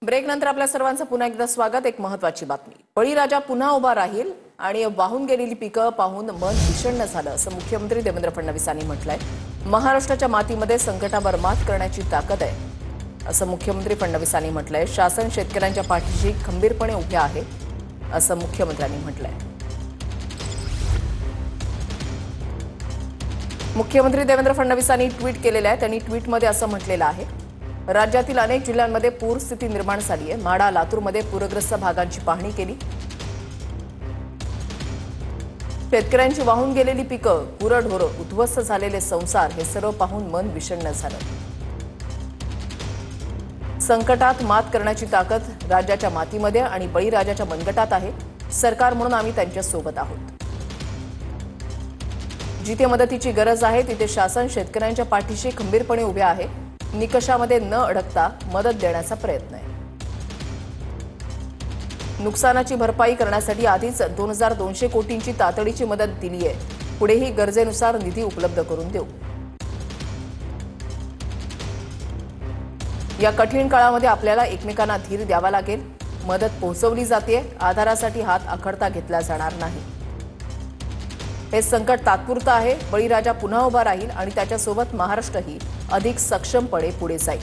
ब्रेकनंतर आपल्या सर्वांचं पुन्हा एकदा स्वागत। एक महत्त्वाची बातमी, बळीराजा पुन्हा उभा राहील आणि वाहून गेलेली पिकं पाहून मन विषण्ण झालं असं मुख्यमंत्री देवेंद्र फडणवीसांनी म्हटलंय। महाराष्ट्राच्या मातीमध्ये संकटावर मात करण्याची ताकद आहे असं मुख्यमंत्री फडणवीसांनी म्हटलंय। शासन शेतकऱ्यांच्या पाठीशी खंबीरपणे उभे आहे असं मुख्यमंत्र्यांनी म्हटलंय। मुख्यमंत्री देवेंद्र फडणवीसांनी ट्विट केलेलं आहे। त्यांनी ट्विटमध्ये असं म्हटलेलं आहे, राज्यातील अनेक जिल्ह्यांमध्ये पूरस्थिती निर्माण झाली आहे। माढा लातूरमध्ये पूरग्रस्त भागांची पाहणी केली। शेतकऱ्यांची वाहून गेलेली पिकं, गुरढोरं, उद्ध्वस्त झालेले संसार हे सर्व पाहून मन विषण्ण झालं। संकटात मात करण्याची ताकद राज्याच्या मातीमध्ये आणि बळीराजाच्या मनगटात आहे। सरकार म्हणून आम्ही त्यांच्या सोबत आहोत। जिथे मदतीची गरज आहे तिथे शासन शेतकऱ्यांच्या पाठीशी खंबीरपणे उभे आहे। निकषामध्ये न अडकता मदत देण्याचा प्रयत्न आहे। नुकसानाची भरपाई करण्यासाठी आधीच 2200 कोटींची तातडीची मदत दिली आहे। पुढेही गरजेनुसार निधी उपलब्ध करून देऊ। या कठीण काळामध्ये आपल्याला एकमेकांना धीर द्यावा लागेल। मदत पोहोचवली जाते, आधारासाठी हात आखडता घेतला जाणार नाही। हे संकट तात्पुरतं आहे। बळीराजा पुन्हा उभा राहील आणि त्याच्यासोबत महाराष्ट्रही अधिक सक्षमपणे पुढे जाईल।